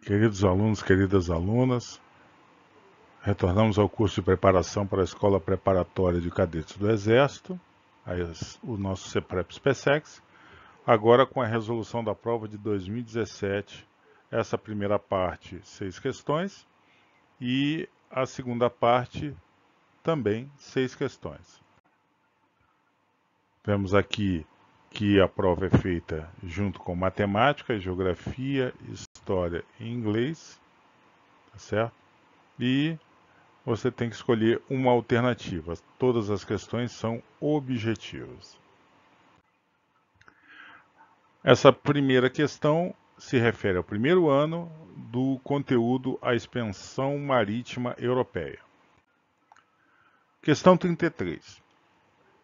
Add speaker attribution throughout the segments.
Speaker 1: Queridos alunos, queridas alunas, retornamos ao curso de preparação para a Escola Preparatória de Cadetes do Exército, o nosso CEPREP-SPECEX, agora com a resolução da prova de 2017, essa primeira parte, 6 questões, e a segunda parte, também 6 questões. Vemos aqui que a prova é feita junto com matemática, geografia, história e inglês, tá certo? E você tem que escolher uma alternativa. Todas as questões são objetivas. Essa primeira questão se refere ao primeiro ano do conteúdo à expansão marítima europeia. Questão 33.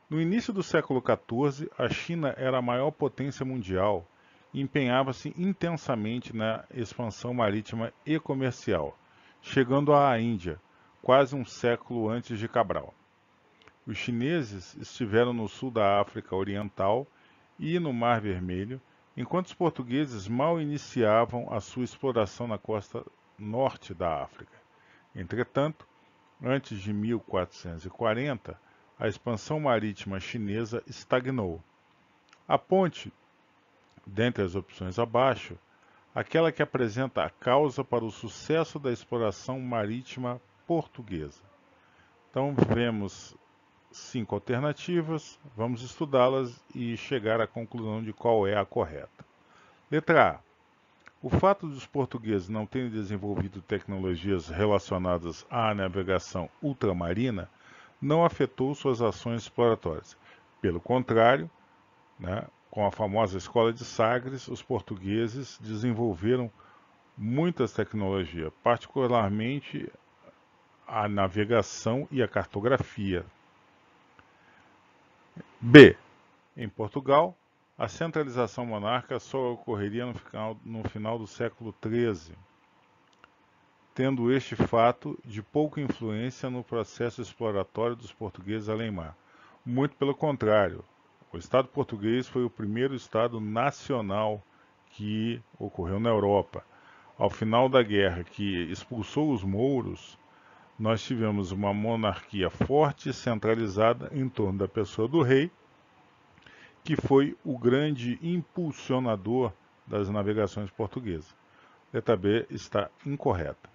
Speaker 1: No início do século XIV, a China era a maior potência mundial e empenhava-se intensamente na expansão marítima e comercial, chegando à Índia, quase um século antes de Cabral. Os chineses estiveram no sul da África Oriental e no Mar Vermelho, enquanto os portugueses mal iniciavam a sua exploração na costa norte da África. Entretanto, antes de 1440, a expansão marítima chinesa estagnou. A ponte, dentre as opções abaixo, aquela que apresenta a causa para o sucesso da exploração marítima portuguesa. Então, vemos 5 alternativas, vamos estudá-las e chegar à conclusão de qual é a correta. Letra A. O fato dos portugueses não terem desenvolvido tecnologias relacionadas à navegação ultramarina não afetou suas ações exploratórias. Pelo contrário, com a famosa Escola de Sagres, os portugueses desenvolveram muitas tecnologias, particularmente a navegação e a cartografia. B. Em Portugal, a centralização monárquica só ocorreria no final do século XIII, tendo este fato de pouca influência no processo exploratório dos portugueses além-mar. Muito pelo contrário, o Estado português foi o primeiro Estado nacional que ocorreu na Europa. Ao final da guerra que expulsou os mouros, nós tivemos uma monarquia forte e centralizada em torno da pessoa do rei, que foi o grande impulsionador das navegações portuguesas. Letra B está incorreta.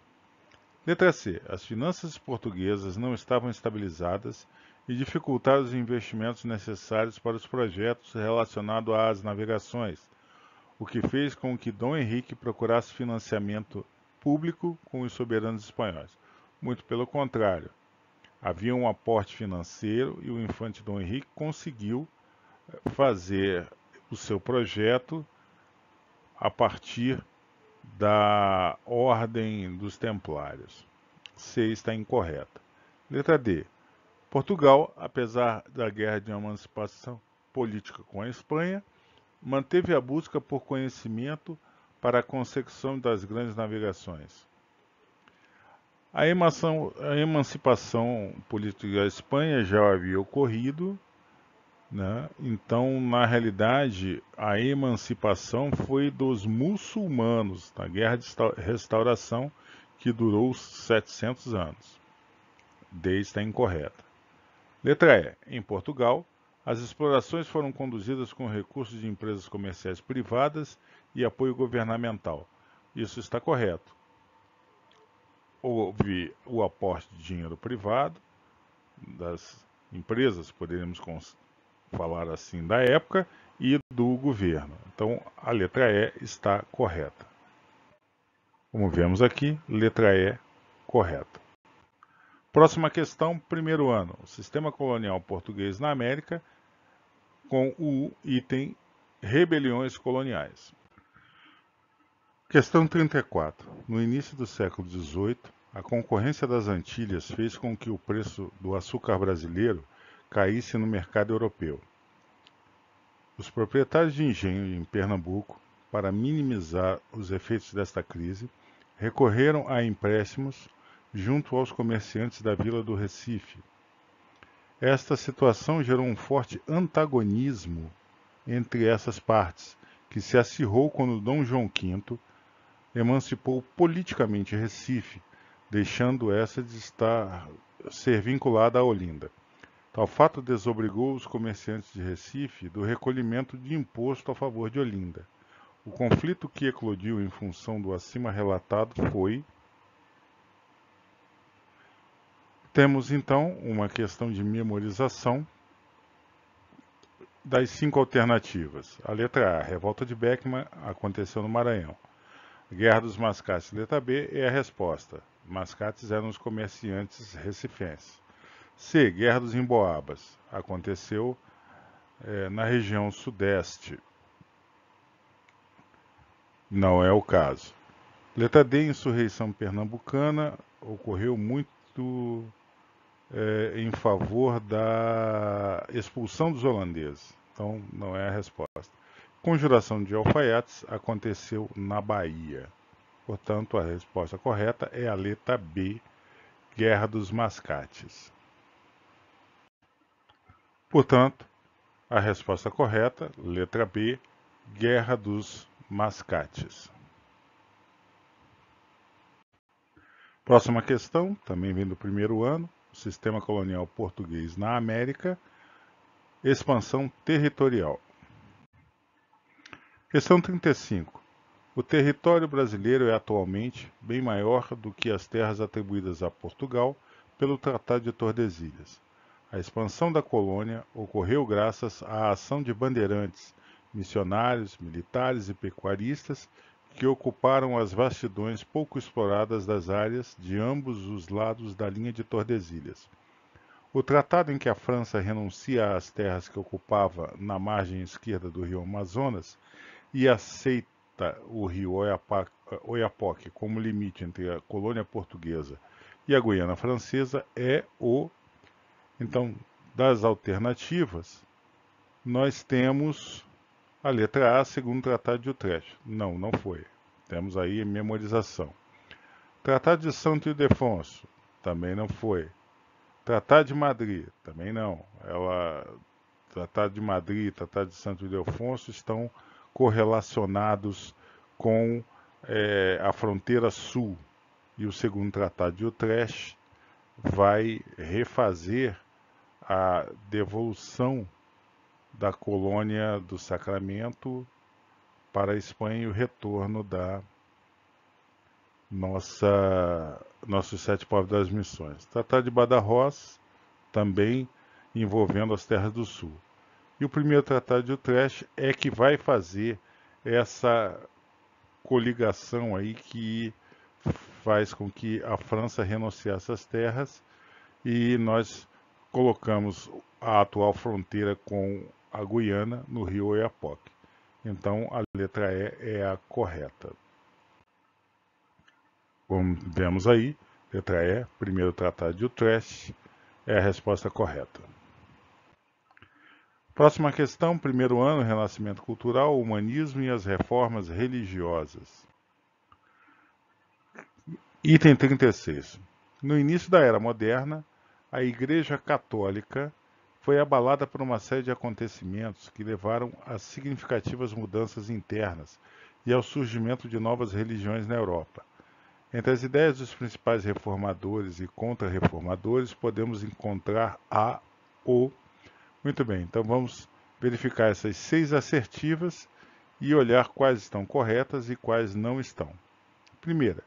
Speaker 1: Letra C. As finanças portuguesas não estavam estabilizadas e dificultaram os investimentos necessários para os projetos relacionados às navegações, o que fez com que Dom Henrique procurasse financiamento público com os soberanos espanhóis. Muito pelo contrário, havia um aporte financeiro e o infante Dom Henrique conseguiu fazer o seu projeto a partir da Ordem dos Templários. C está incorreta. Letra D. Portugal, apesar da guerra de emancipação política com a Espanha, manteve a busca por conhecimento para a consecução das grandes navegações. A emancipação política da Espanha já havia ocorrido, Então, na realidade, a emancipação foi dos muçulmanos, na Guerra de Restauração, que durou 700 anos. D está incorreta. Letra E. Em Portugal, as explorações foram conduzidas com recursos de empresas comerciais privadas e apoio governamental. Isso está correto. Houve o aporte de dinheiro privado das empresas, poderíamos falar assim, da época e do governo. Então, a letra E está correta. Como vemos aqui, letra E correta. Próxima questão, primeiro ano. O sistema colonial português na América, com o item rebeliões coloniais. Questão 34. No início do século XVIII, a concorrência das Antilhas fez com que o preço do açúcar brasileiro caísse no mercado europeu. Os proprietários de engenho em Pernambuco, para minimizar os efeitos desta crise, recorreram a empréstimos junto aos comerciantes da vila do Recife. Esta situação gerou um forte antagonismo entre essas partes, que se acirrou quando Dom João V emancipou politicamente Recife, deixando essa de ser vinculada a Olinda. Tal fato desobrigou os comerciantes de Recife do recolhimento de imposto a favor de Olinda. O conflito que eclodiu em função do acima relatado foi... Temos então uma questão de memorização das 5 alternativas. A letra A, revolta de Beckman, aconteceu no Maranhão. Guerra dos Mascates, letra B, é a resposta. Mascates eram os comerciantes recifenses. C, Guerra dos Emboabas, aconteceu na região sudeste. Não é o caso. Letra D, insurreição pernambucana, ocorreu muito em favor da expulsão dos holandeses. Então, não é a resposta. Conjuração de alfaiates aconteceu na Bahia. Portanto, a resposta correta é a letra B, Guerra dos Mascates. Portanto, a resposta correta, letra B, Guerra dos Mascates. Próxima questão, também vem do primeiro ano, sistema colonial português na América, expansão territorial. Questão 35. O território brasileiro é atualmente bem maior do que as terras atribuídas a Portugal pelo Tratado de Tordesilhas. A expansão da colônia ocorreu graças à ação de bandeirantes, missionários, militares e pecuaristas que ocuparam as vastidões pouco exploradas das áreas de ambos os lados da linha de Tordesilhas. O tratado em que a França renuncia às terras que ocupava na margem esquerda do rio Amazonas e aceita o rio Oiapoque como limite entre a colônia portuguesa e a Guiana Francesa é o... Então, das alternativas, nós temos a letra A, segundo o Tratado de Utrecht. Não, não foi. Temos aí memorização. Tratado de Santo Ildefonso. Também não foi. Tratado de Madrid. Também não. Tratado de Madrid e Tratado de Santo Ildefonso estão correlacionados com a fronteira sul. E o segundo Tratado de Utrecht vai refazer a devolução da colônia do Sacramento para a Espanha e o retorno da nossos 7 povos das missões. Tratado de Badajoz, também envolvendo as terras do sul. E o primeiro Tratado de Utrecht é que vai fazer essa coligação aí que faz com que a França renunciasse às terras e nós colocamos a atual fronteira com a Guiana no rio Oiapoque. Então, a letra E é a correta. Como vemos aí, letra E, primeiro Tratado de Utrecht, é a resposta correta. Próxima questão, primeiro ano, Renascimento Cultural, Humanismo e as Reformas Religiosas. Item 36. No início da Era Moderna, a Igreja Católica foi abalada por uma série de acontecimentos que levaram a significativas mudanças internas e ao surgimento de novas religiões na Europa. Entre as ideias dos principais reformadores e contra-reformadores, podemos encontrar Muito bem, então vamos verificar essas 6 assertivas e olhar quais estão corretas e quais não estão. Primeira,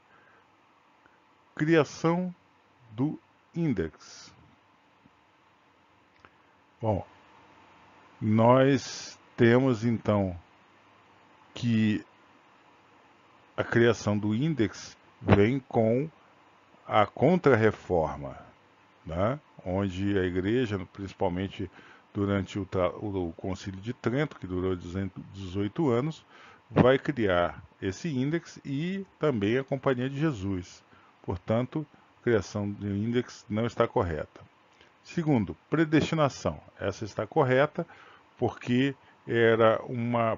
Speaker 1: criação do índex. Bom, nós temos então que a criação do índex vem com a contra-reforma, né? Onde a igreja, principalmente durante o Concílio de Trento, que durou 18 anos, vai criar esse índex e também a Companhia de Jesus. Portanto, a criação do índex não está correta. Segundo, predestinação. Essa está correta porque era uma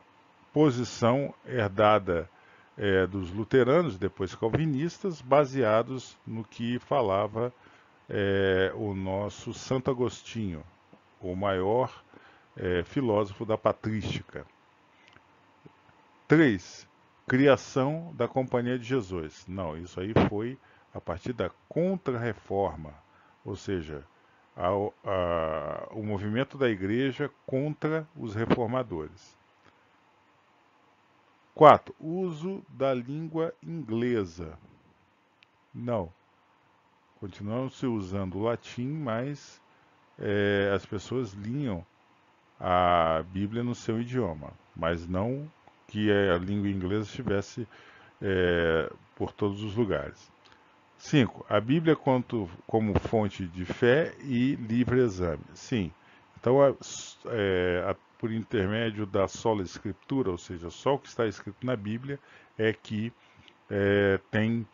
Speaker 1: posição herdada dos luteranos, depois calvinistas, baseados no que falava o nosso Santo Agostinho, o maior filósofo da patrística. 3. criação da Companhia de Jesus. Não, isso aí foi a partir da Contra-Reforma, ou seja, o movimento da igreja contra os reformadores. 4. Uso da língua inglesa. Não. Continuam se usando o latim, mas as pessoas liam a Bíblia no seu idioma, mas não que a língua inglesa estivesse por todos os lugares. 5. A Bíblia como fonte de fé e livre exame. Sim. Então, por intermédio da sola escritura, ou seja, só o que está escrito na Bíblia é que tem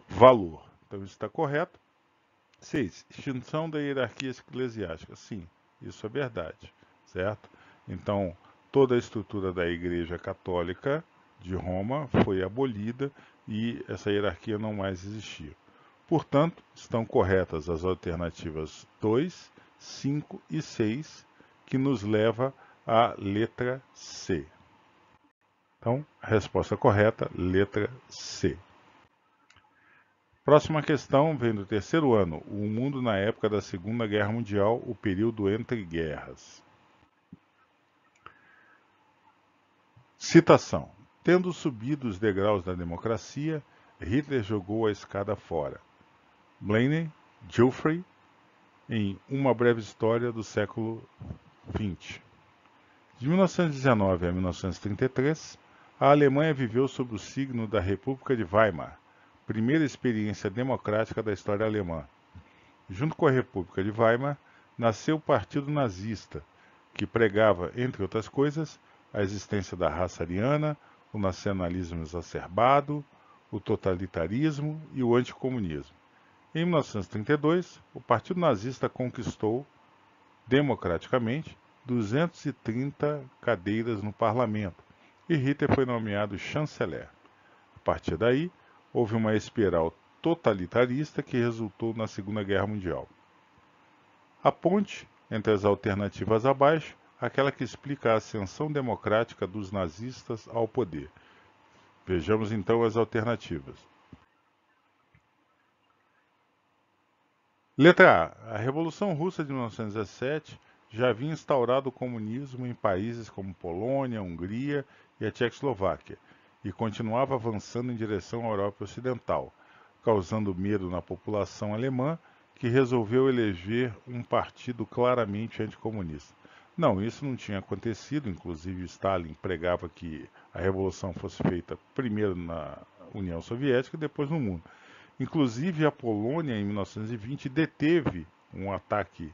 Speaker 1: valor. Então, isso está correto. 6. Extinção da hierarquia eclesiástica. Sim, isso é verdade, certo? Então, toda a estrutura da Igreja Católica de Roma foi abolida e essa hierarquia não mais existia. Portanto, estão corretas as alternativas 2, 5 e 6, que nos leva à letra C. Então, a resposta correta, letra C. Próxima questão vem do terceiro ano. O mundo na época da Segunda Guerra Mundial, o período entre guerras. Citação. Tendo subido os degraus da democracia, Hitler jogou a escada fora. Blaine, Geoffrey, em Uma Breve História do Século XX. De 1919 a 1933, a Alemanha viveu sob o signo da República de Weimar, primeira experiência democrática da história alemã. Junto com a República de Weimar, nasceu o Partido Nazista, que pregava, entre outras coisas, a existência da raça ariana, o nacionalismo exacerbado, o totalitarismo e o anticomunismo. Em 1932, o Partido Nazista conquistou, democraticamente, 230 cadeiras no parlamento e Hitler foi nomeado chanceler. A partir daí, houve uma espiral totalitarista que resultou na Segunda Guerra Mundial. A ponte entre as alternativas abaixo, aquela que explica a ascensão democrática dos nazistas ao poder. Vejamos então as alternativas. Letra A. A Revolução Russa de 1917 já havia instaurado o comunismo em países como Polônia, Hungria e a Tchecoslováquia, e continuava avançando em direção à Europa Ocidental, causando medo na população alemã, que resolveu eleger um partido claramente anticomunista. Não, isso não tinha acontecido, inclusive Stalin pregava que a revolução fosse feita primeiro na União Soviética e depois no mundo. Inclusive a Polônia, em 1920, deteve um ataque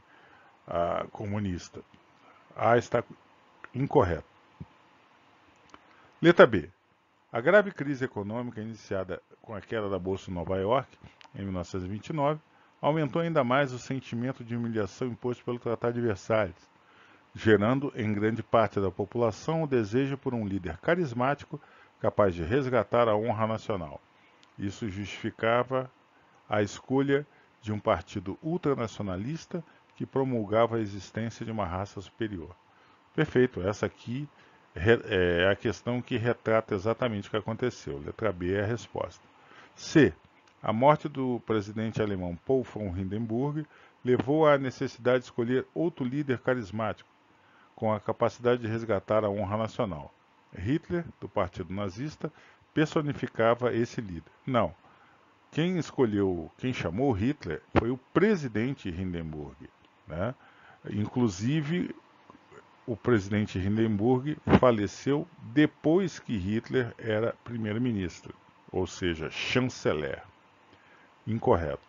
Speaker 1: comunista. A está incorreto. Letra B. A grave crise econômica iniciada com a queda da Bolsa em Nova York, em 1929, aumentou ainda mais o sentimento de humilhação imposto pelo Tratado de Versalhes, gerando em grande parte da população o desejo por um líder carismático capaz de resgatar a honra nacional. Isso justificava a escolha de um partido ultranacionalista que promulgava a existência de uma raça superior. Perfeito, essa aqui é a questão que retrata exatamente o que aconteceu. Letra B é a resposta. C. A morte do presidente alemão Paul von Hindenburg levou à necessidade de escolher outro líder carismático, com a capacidade de resgatar a honra nacional. Hitler, do Partido Nazista, personificava esse líder. Não. Quem chamou Hitler foi o presidente Hindenburg, né? Inclusive, o presidente Hindenburg faleceu depois que Hitler era primeiro-ministro, ou seja, chanceler. Incorreto.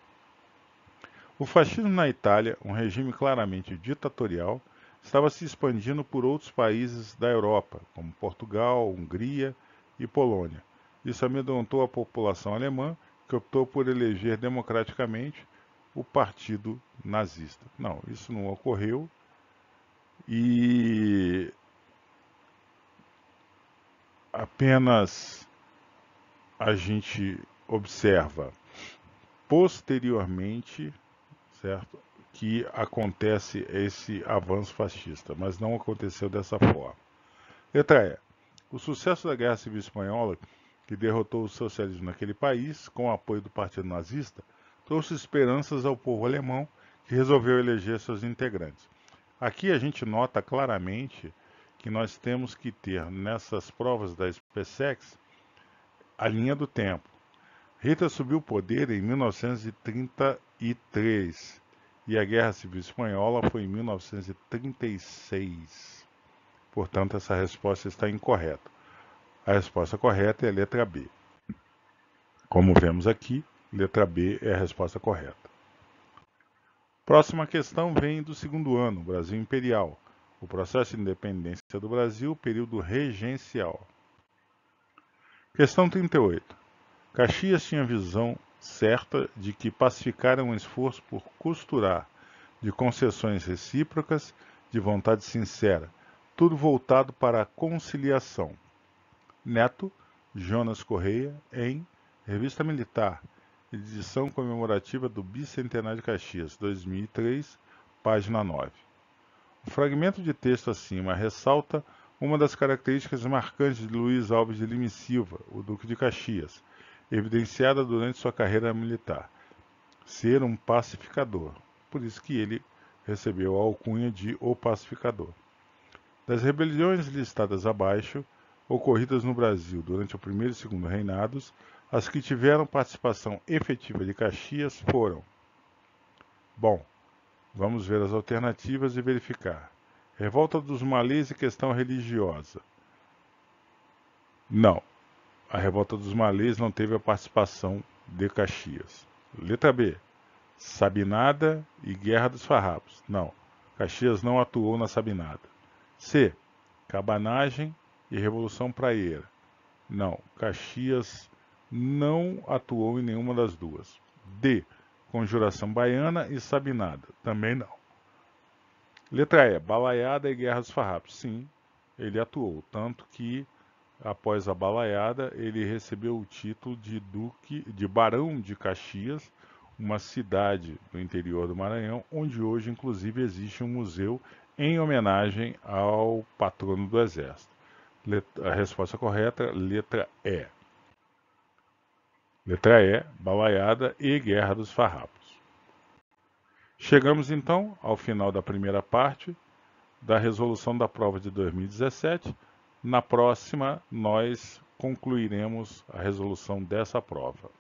Speaker 1: O fascismo na Itália, um regime claramente ditatorial, estava se expandindo por outros países da Europa, como Portugal, Hungria e Polônia. Isso amedrontou a população alemã, que optou por eleger democraticamente o Partido Nazista. Não, isso não ocorreu e apenas a gente observa posteriormente, certo, que acontece esse avanço fascista, mas não aconteceu dessa forma. Letra E. O sucesso da Guerra Civil Espanhola que derrotou o socialismo naquele país, com o apoio do Partido Nazista, trouxe esperanças ao povo alemão, que resolveu eleger seus integrantes. Aqui a gente nota claramente que nós temos que ter nessas provas da SpaceX a linha do tempo. Hitler assumiu o poder em 1933 e a Guerra Civil Espanhola foi em 1936. Portanto, essa resposta está incorreta. A resposta correta é a letra B. Como vemos aqui, letra B é a resposta correta. Próxima questão vem do segundo ano, Brasil Imperial. O processo de independência do Brasil, período regencial. Questão 38. Caxias tinha visão certa de que pacificar é um esforço por costurar, de concessões recíprocas, de vontade sincera, tudo voltado para a conciliação. Neto, Jonas Correia, em Revista Militar, edição comemorativa do Bicentenário de Caxias, 2003, página 9. O fragmento de texto acima ressalta uma das características marcantes de Luiz Alves de Lima e Silva, o Duque de Caxias, evidenciada durante sua carreira militar, ser um pacificador, por isso que ele recebeu a alcunha de O Pacificador. Das rebeliões listadas abaixo, ocorridas no Brasil durante o primeiro e segundo reinados, as que tiveram participação efetiva de Caxias foram: bom, vamos ver as alternativas e verificar. Revolta dos Malês e questão religiosa. Não, a Revolta dos Malês não teve a participação de Caxias. Letra B, Sabinada e Guerra dos Farrapos. Não, Caxias não atuou na Sabinada. C, Cabanagem e Revolução Praieira. Não, Caxias não atuou em nenhuma das duas. D, Conjuração Baiana e Sabinada. Também não. Letra E, Balaiada e Guerra dos Farrapos. Sim, ele atuou, tanto que após a balaiada ele recebeu o título de Barão de Caxias, uma cidade do interior do Maranhão, onde hoje inclusive existe um museu em homenagem ao patrono do Exército. A resposta correta, letra E. Letra E, Balaiada e Guerra dos Farrapos. Chegamos então ao final da primeira parte da resolução da prova de 2017. Na próxima, nós concluiremos a resolução dessa prova.